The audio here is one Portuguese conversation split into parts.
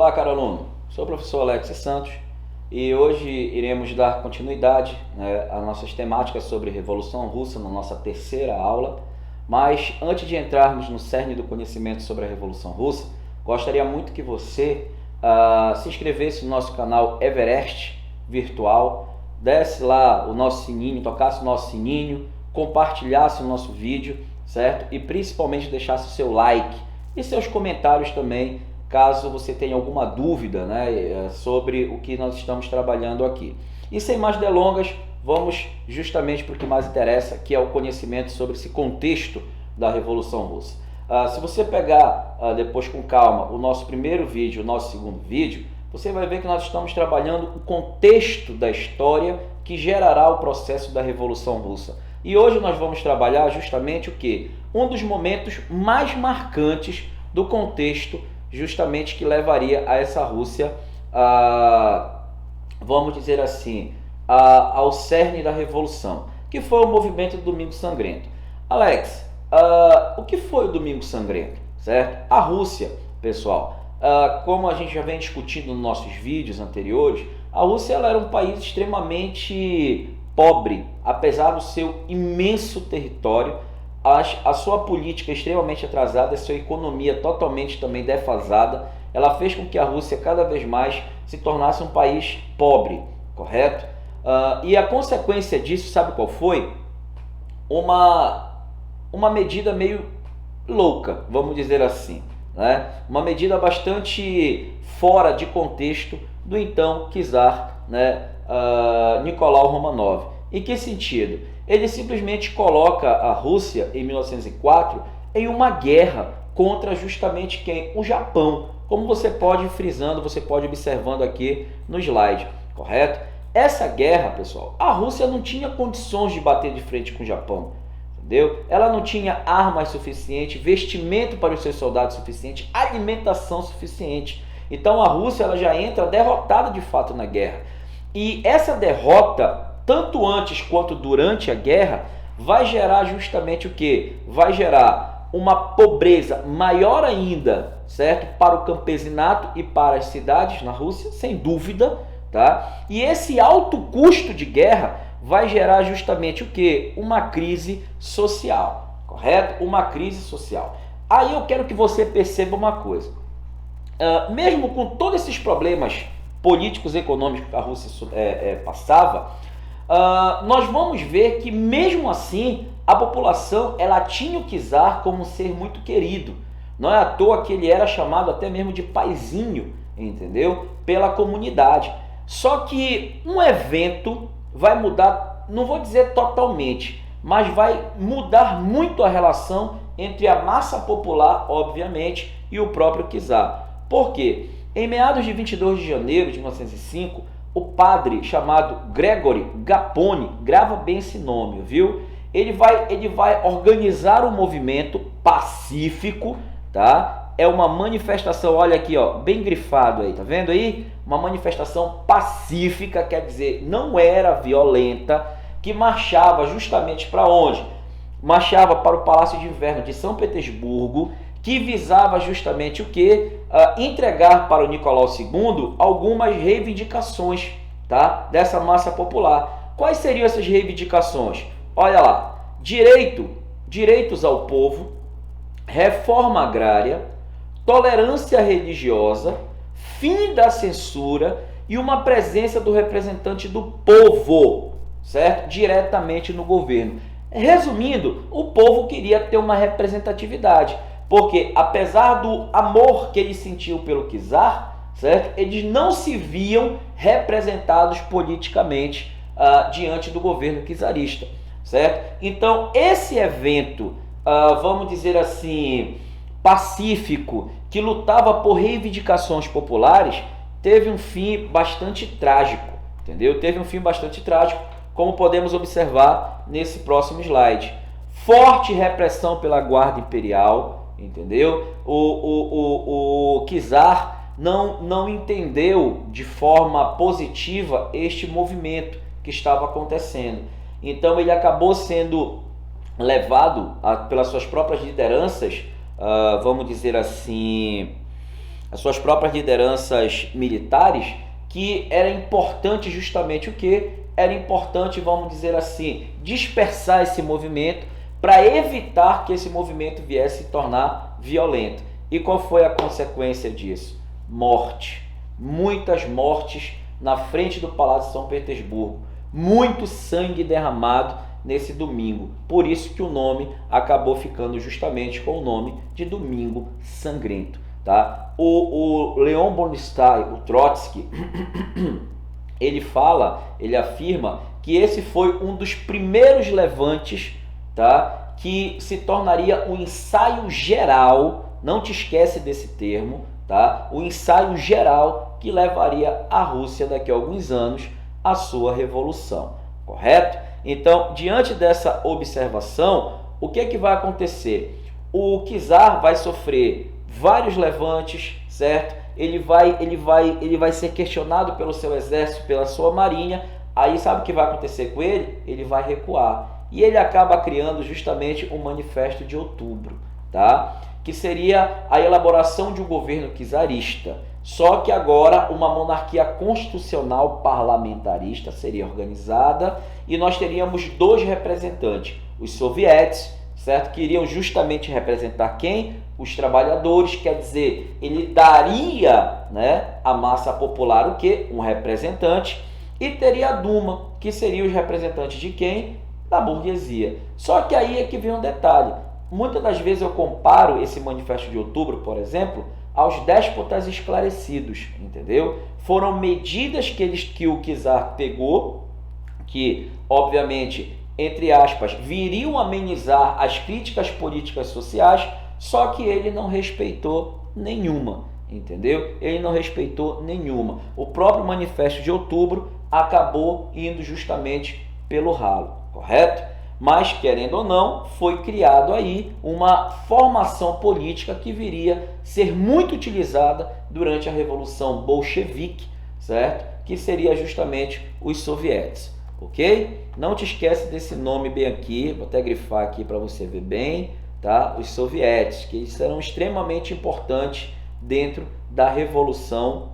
Olá, caro aluno. Sou o professor Alex Santos e hoje iremos dar continuidade, às nossas temáticas sobre Revolução Russa na nossa terceira aula. Mas antes de entrarmos no cerne do conhecimento sobre a Revolução Russa, gostaria muito que você se inscrevesse no nosso canal Everest Virtual, desse lá o nosso sininho, tocasse o nosso sininho, compartilhasse o nosso vídeo, certo? E principalmente deixasse o seu like e seus comentários também, caso você tenha alguma dúvida, sobre o que nós estamos trabalhando aqui. E sem mais delongas, vamos justamente para o que mais interessa, que é o conhecimento sobre esse contexto da Revolução Russa. Se você pegar depois com calma o nosso primeiro vídeo, o nosso segundo vídeo, você vai ver que nós estamos trabalhando o contexto da história que gerará o processo da Revolução Russa. E hoje nós vamos trabalhar justamente o que? Um dos momentos mais marcantes do contexto justamente que levaria a essa Rússia, vamos dizer assim, ao cerne da Revolução, que foi o movimento do Domingo Sangrento. Alex, o que foi o Domingo Sangrento? Certo? A Rússia, pessoal, como a gente já vem discutindo nos nossos vídeos anteriores, a Rússia ela era um país extremamente pobre, apesar do seu imenso território, a sua política extremamente atrasada, a sua economia totalmente também defasada, ela fez com que a Rússia cada vez mais se tornasse um país pobre, correto? E a consequência disso, sabe qual foi? Uma medida meio louca, vamos dizer assim, né? Uma medida bastante fora de contexto do então czar, Nicolau Romanov. Em que sentido? Ele simplesmente coloca a Rússia, em 1904, em uma guerra contra justamente quem? O Japão, como você pode ir frisando, você pode ir observando aqui no slide, correto? Essa guerra, pessoal, a Rússia não tinha condições de bater de frente com o Japão, entendeu? Ela não tinha armas suficientes, vestimento para os seus soldados suficiente, alimentação suficiente. Então a Rússia ela já entra derrotada de fato na guerra. E essa derrota, tanto antes quanto durante a guerra, vai gerar justamente o que? Vai gerar uma pobreza maior ainda, certo? Para o campesinato e para as cidades na Rússia, sem dúvida, tá? E esse alto custo de guerra vai gerar justamente o que? Uma crise social, correto? Uma crise social. Aí eu quero que você perceba uma coisa. Mesmo com todos esses problemas políticos e econômicos que a Rússia passava, nós vamos ver que mesmo assim a população ela tinha o czar como um ser muito querido. Não é à toa que ele era chamado até mesmo de paizinho, entendeu? Pela comunidade. Só que um evento vai mudar, não vou dizer totalmente, mas vai mudar muito a relação entre a massa popular, obviamente, e o próprio czar. Por quê? Em meados de 22 de janeiro de 1905, o padre chamado Gregory Gapone, grava bem esse nome, viu? Ele vai organizar um movimento pacífico, tá? É uma manifestação, olha aqui, ó, bem grifado aí, tá vendo aí? Uma manifestação pacífica, quer dizer, não era violenta, que marchava justamente para onde? Marchava para o Palácio de Inverno de São Petersburgo, que visava justamente o que? Entregar para o Nicolau II algumas reivindicações, tá? Dessa massa popular. Quais seriam essas reivindicações? Olha lá, direitos ao povo, reforma agrária, tolerância religiosa, fim da censura e uma presença do representante do povo, certo? Diretamente no governo. Resumindo, o povo queria ter uma representatividade. Porque, apesar do amor que eles sentiam pelo czar, certo? Eles não se viam representados politicamente diante do governo czarista, certo? Então, esse evento, vamos dizer assim, pacífico, que lutava por reivindicações populares, teve um fim bastante trágico, entendeu? Teve um fim bastante trágico, como podemos observar nesse próximo slide. Forte repressão pela Guarda Imperial, entendeu? O czar não entendeu de forma positiva este movimento que estava acontecendo. Então ele acabou sendo levado pelas suas próprias lideranças, vamos dizer assim, as suas próprias lideranças militares, que era importante justamente o que? Era importante, vamos dizer assim, dispersar esse movimento para evitar que esse movimento viesse se tornar violento. E qual foi a consequência disso? Morte. Muitas mortes na frente do Palácio de São Petersburgo. Muito sangue derramado nesse domingo. Por isso que o nome acabou ficando justamente com o nome de Domingo Sangrento. Tá? O Leon Bronstein, o Trotsky, ele afirma que esse foi um dos primeiros levantes, tá? Que se tornaria um ensaio geral, não te esquece desse termo, tá? O ensaio geral que levaria a Rússia daqui a alguns anos à sua revolução, correto? Então, diante dessa observação, o que é que vai acontecer? O czar vai sofrer vários levantes, certo? Ele vai ser questionado pelo seu exército, pela sua marinha. Aí sabe o que vai acontecer com ele? Ele vai recuar. E ele acaba criando justamente o Manifesto de Outubro, tá? Que seria a elaboração de um governo czarista. Só que agora uma monarquia constitucional parlamentarista seria organizada e nós teríamos dois representantes, os sovietes, certo? Que iriam justamente representar quem? Os trabalhadores, quer dizer, ele daria, né, à massa popular o quê? Um representante, e teria a Duma, que seria os representantes de quem? Da burguesia. Só que aí é que vem um detalhe. Muitas das vezes eu comparo esse Manifesto de Outubro, por exemplo, aos déspotas esclarecidos, entendeu? Foram medidas que o czar pegou, que obviamente, entre aspas, viriam amenizar as críticas políticas sociais, só que ele não respeitou nenhuma, entendeu? Ele não respeitou nenhuma. O próprio Manifesto de Outubro acabou indo justamente pelo ralo, correto? Mas, querendo ou não, foi criado aí uma formação política que viria ser muito utilizada durante a Revolução Bolchevique, certo? Que seria justamente os sovietes, ok? Não te esquece desse nome bem aqui, vou até grifar aqui para você ver bem, tá? Os sovietes, que eles serão extremamente importantes dentro da Revolução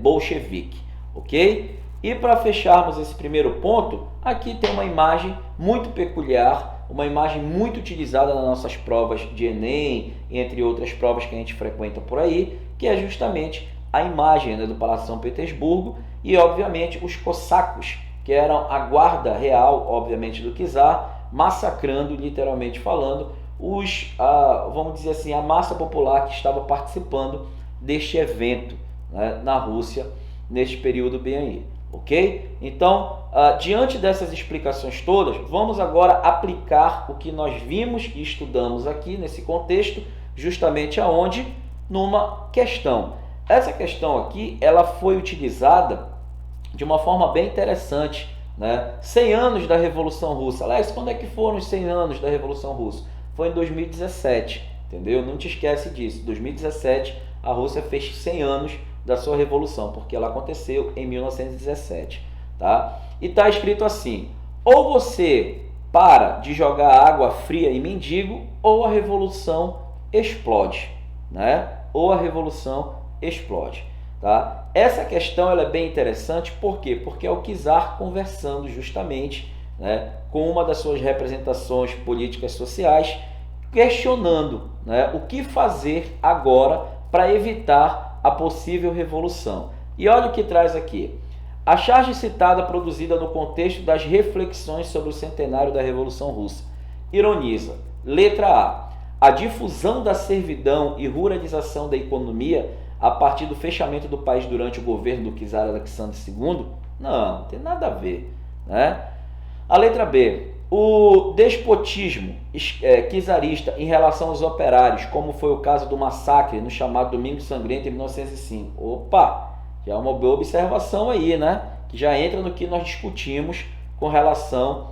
Bolchevique, ok? E para fecharmos esse primeiro ponto, aqui tem uma imagem muito peculiar, uma imagem muito utilizada nas nossas provas de Enem, entre outras provas que a gente frequenta por aí, que é justamente a imagem, né, do Palácio de São Petersburgo e, obviamente, os cossacos, que eram a guarda real, obviamente, do czar, massacrando, literalmente falando, vamos dizer assim, a massa popular que estava participando deste evento, né, na Rússia, neste período bem aí. Ok? Então, diante dessas explicações todas, vamos agora aplicar o que nós vimos e estudamos aqui nesse contexto, justamente aonde? Numa questão. Essa questão aqui, ela foi utilizada de uma forma bem interessante, né? 100 anos da Revolução Russa. Aliás, quando é que foram os 100 anos da Revolução Russa? Foi em 2017, entendeu? Não te esquece disso. Em 2017, a Rússia fez 100 anos da sua revolução, porque ela aconteceu em 1917, tá? E tá escrito assim: ou você para de jogar água fria em mendigo, ou a revolução explode, né? Ou a revolução explode, tá? Essa questão ela é bem interessante, por quê? Porque é o czar conversando justamente, né, com uma das suas representações políticas sociais, questionando, né, o que fazer agora para evitar a possível revolução. E olha o que traz aqui. A charge citada produzida no contexto das reflexões sobre o centenário da Revolução Russa ironiza. Letra A. A difusão da servidão e ruralização da economia a partir do fechamento do país durante o governo do czar Alexandre II? Não tem nada a ver, né? A letra B. O despotismo czarista em relação aos operários, como foi o caso do massacre no chamado Domingo Sangrento em 1905. Opa, já é uma boa observação aí, né? Que já entra no que nós discutimos com relação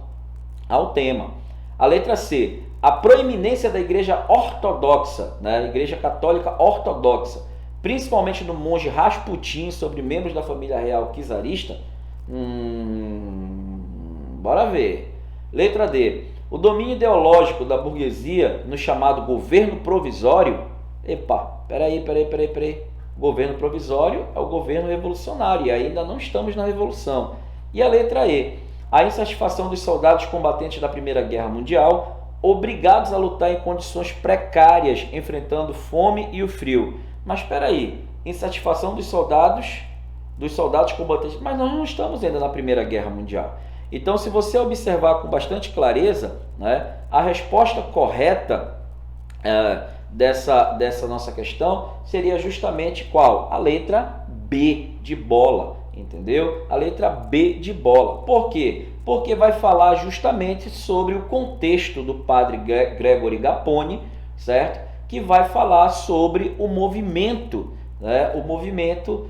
ao tema. A letra C. A proeminência da igreja ortodoxa, né? A igreja católica ortodoxa, principalmente no monge Rasputin sobre membros da família real czarista. Bora ver. Letra D. O domínio ideológico da burguesia no chamado governo provisório. Epa, peraí. Governo provisório é o governo revolucionário e ainda não estamos na revolução. E a letra E, a insatisfação dos soldados combatentes da Primeira Guerra Mundial, obrigados a lutar em condições precárias, enfrentando fome e o frio. Mas espera aí, insatisfação dos soldados combatentes, mas nós não estamos ainda na Primeira Guerra Mundial. Então, se você observar com bastante clareza, né, a resposta correta dessa nossa questão seria justamente qual? A letra B de bola, entendeu? A letra B de bola. Por quê? Porque vai falar justamente sobre o contexto do padre Gregory Gapone, certo? Que vai falar sobre o movimento, né? O movimento,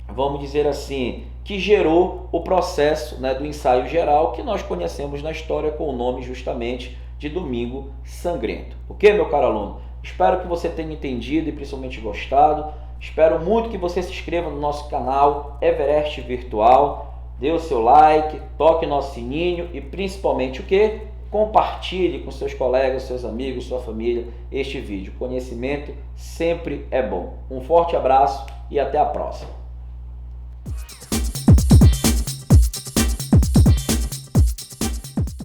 vamos dizer assim, que gerou o processo, né, do ensaio geral que nós conhecemos na história com o nome justamente de Domingo Sangrento. Ok, meu caro aluno? Espero que você tenha entendido e principalmente gostado. Espero muito que você se inscreva no nosso canal Everest Virtual, dê o seu like, toque nosso sininho e principalmente o que? Compartilhe com seus colegas, seus amigos, sua família este vídeo. Conhecimento sempre é bom. Um forte abraço e até a próxima.